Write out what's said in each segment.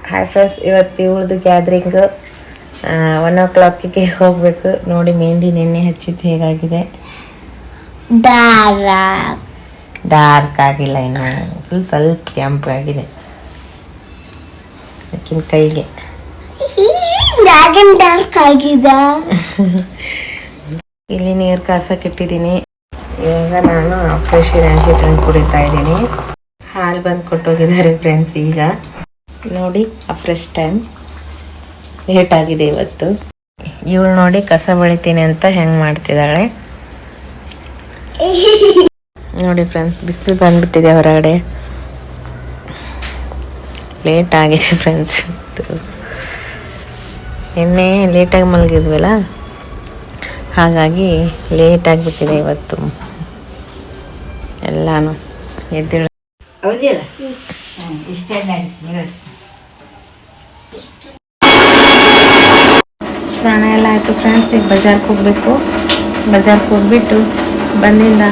Hi friends, ಇವತ್ತು ಇವಳದು gathering 1 o'clock ಹೋಗಬೇಕು. ನೋಡಿ ಮೆಹಂದಿ ನೆನ್ನೆ ಹಚ್ಚಿದ್ದು ಹೇಗಾಗಿದೆ. ಡಾರ್ಕ್ ಆಗಿಲ್ಲ, ಇನ್ನು ಫುಲ್ ಸ್ವಲ್ಪ ಕೆಂಪಾಗಿದೆ ಆಕಿನ ಕೈಗೆ. ಡಾರ್ಕ್ ಆಗಿದೆ. ಇಲ್ಲಿ ನೀರು ಕಾಸಕ್ಕೆ ಇಟ್ಟಿದ್ದೀನಿ. ಇವಾಗ ನಾನು ಫ್ರೆಶ್ ರಾಗಿ ತಂದು ಕುಡಿತಾ ಇದ್ದೀನಿ. ಹಾಲು ಬಂದು ಕೊಟ್ಟೋಗಿದ್ದಾರೆ ಫ್ರೆಂಡ್ಸ್. ಈಗ ನೋಡಿ ಫ್ರೆಶ್ ಟೈಮ್ ಲೇಟ್ ಆಗಿದೆ ಇವತ್ತು. ಇವಳು ನೋಡಿ ಕಸ ಬೆಳಿತೀನಿ ಅಂತ ಹೆಂಗೆ ಮಾಡ್ತಿದ್ದಾಳೆ ನೋಡಿ ಫ್ರೆಂಡ್ಸ್. ಬಿಸಿಲು ಬಂದ್ಬಿಟ್ಟಿದೆ ಹೊರಗಡೆ, ಲೇಟ್ ಆಗಿದೆ ಫ್ರೆಂಡ್ಸ್. ನಿನ್ನೆ ಲೇಟಾಗಿ ಮಲಗಿದ್ವಲ್ಲ, ಹಾಗಾಗಿ ಲೇಟ್ ಆಗಿಬಿಟ್ಟಿದೆ ಇವತ್ತು ಎಲ್ಲಾನು. ಎದ್ದೇಳು ಸ್ನಾನ ಎಲ್ಲ ಆಯಿತು ಫ್ರೆಂಡ್ಸ್. ಈಗ ಬಜಾರ್ಗೆ ಹೋಗಬೇಕು. ಬಜಾರ್ಗೆ ಹೋಗ್ಬಿಟ್ಟು ಬಂದಿಂದ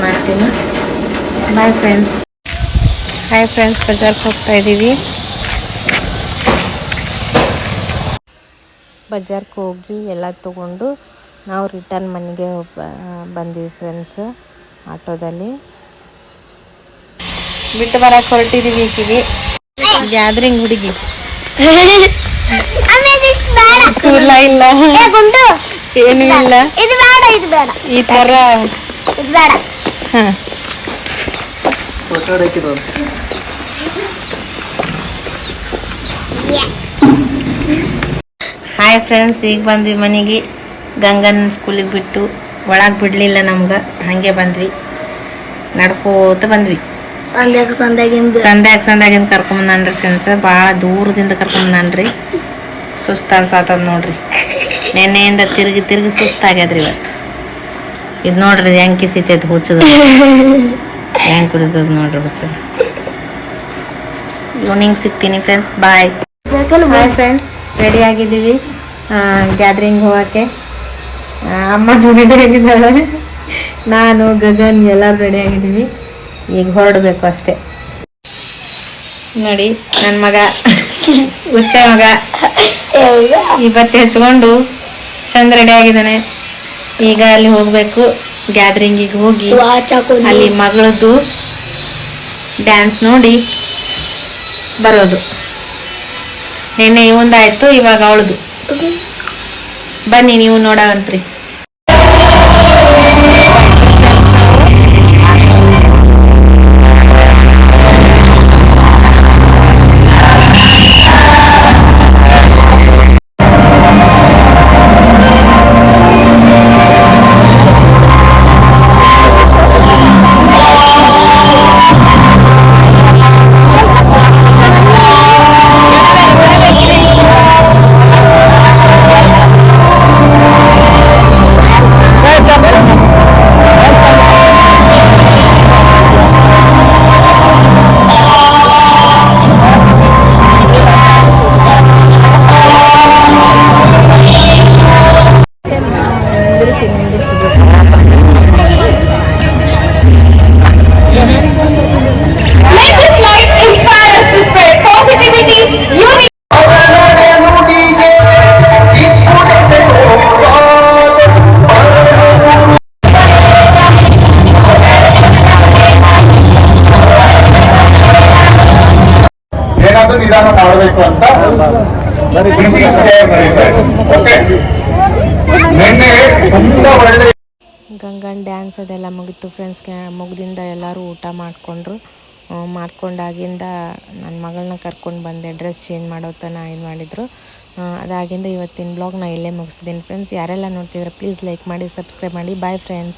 ಮಾಡ್ತೀನಿ. Bye friends. ಹಾಯ್ ಫ್ರೆಂಡ್ಸ್, ಬಜಾರ್ಗೆ ಹೋಗ್ತಾ ಇದ್ದೀವಿ. ಬಜಾರ್ಗೆ ಹೋಗಿ ಎಲ್ಲ ತೊಗೊಂಡು ನಾವು ರಿಟರ್ನ್ ಮನೆಗೆ ಬಂದ್ವಿ ಫ್ರೆಂಡ್ಸ್. ಆಟೋದಲ್ಲಿ ಬಿಟ್ಟು ಬರಕ್ಕೆ ಹೊರಟಿದ್ದೀವಿ. ಈಕಿಗೆ ಗ್ಯಾದ್ರಿಂಗ್ ಹುಡುಗಿ ಇಲ್ಲ ಇಲ್ಲ ಏನು ಇಲ್ಲ, ಈ ಥರ ಹಾಯ್ ಫ್ರೆಂಡ್ಸ್, ಈಗ ಬಂದ್ವಿ ಮನೆಗೆ. ಗಂಗನ್ ಸ್ಕೂಲಿಗೆ ಬಿಟ್ಟು ಒಳಗೆ ಬಿಡಲಿಲ್ಲ ನಮ್ಗೆ, ಹಾಗೆ ಬಂದ್ವಿ. ನಡ್ಕೋತ ಬಂದ್ವಿ. ಸಂಧ್ಯಾಗಿಂದ ಕರ್ಕೊಂಬಂದ್ರಿ ಫ್ರೆಂಡ್ಸ್. ಭಾಳ ದೂರದಿಂದ ಕರ್ಕೊಂಬಂದ್ರಿ. ಸುಸ್ತು ಅನ್ಸಾತದ ನೋಡ್ರಿ. ನೆನ್ನೆಯಿಂದ ತಿರುಗಿ ಸುಸ್ತಾಗ್ಯದ್ರಿ ಇವತ್ತು. ಇದು ನೋಡ್ರಿ ಹೆಂಗೆ ಕಿಸಿತೈತೆ ಹುಚ್ಚದ, ಹೆಂಗೆ ಕುಡಿತದ ನೋಡ್ರಿ ಹುಚ್ಚದ. ಈವ್ನಿಂಗ್ ಸಿಗ್ತೀನಿ ಫ್ರೆಂಡ್ಸ್. ಬಾಯ್. ಹಾಯ್ ಫ್ರೆಂಡ್ಸ್, ರೆಡಿ ಆಗಿದ್ದೀವಿ ಗ್ಯಾದ್ರಿಂಗ್ ಹೋಗೋಕ್ಕೆ. ಅಮ್ಮ ರೆಡಿ ಆಗಿದ್ದಾಳೆ, ನಾನು ಗಗನ್ ಎಲ್ಲರೂ ರೆಡಿ ಆಗಿದ್ದೀವಿ. ಈಗ ಹೊರಡಬೇಕು ಅಷ್ಟೇ. ನೋಡಿ ನನ್ನ ಮಗ ಹುಚ್ಚ ಮಗ ಇವತ್ತು ಹೆಚ್ಕೊಂಡು ಚಂದ ರೆಡಿ ಆಗಿದ್ದಾನೆ. ಈಗ ಅಲ್ಲಿ ಹೋಗ್ಬೇಕು ಗ್ಯಾದ್ರಿಂಗಿಗೆ. ಹೋಗಿ ಅಲ್ಲಿ ಮಗಳದ್ದು ಡ್ಯಾನ್ಸ್ ನೋಡಿ ಬರೋದು. ನಿನ್ನೆ ಇವಂದಾಯ್ತು, ಇವಾಗ ಅವಳದು. ಬನ್ನಿ ನೀವು ನೋಡವಂತ್ರಿ. ನಿಧಾನ ಮಾಡಬೇಕು ಅಂತ ಗಂಗನ್ ಡ್ಯಾನ್ಸ್ ಅದೆಲ್ಲ ಮುಗಿತು ಫ್ರೆಂಡ್ಸ್. ಮುಗ್ದಿಂದ ಎಲ್ಲರೂ ಊಟ ಮಾಡ್ಕೊಂಡಾಗಿಂದ ನನ್ನ ಮಗಳನ್ನ ಕರ್ಕೊಂಡು ಬಂದೆ. ಡ್ರೆಸ್ ಚೇಂಜ್ ಮಾಡೋ ತನ ಇದು ಮಾಡಿದ್ರು. ಅದಾಗಿಂದ ಇವತ್ತಿನ ಬ್ಲಾಗ್ ನಾ ಇಲ್ಲೇ ಮುಗಿಸ್ತೀನಿ ಫ್ರೆಂಡ್ಸ್. ಯಾರೆಲ್ಲ ನೋಡ್ತಿದ್ರೆ ಪ್ಲೀಸ್ ಲೈಕ್ ಮಾಡಿ, ಸಬ್ಸ್ಕ್ರೈಬ್ ಮಾಡಿ. Bye friends.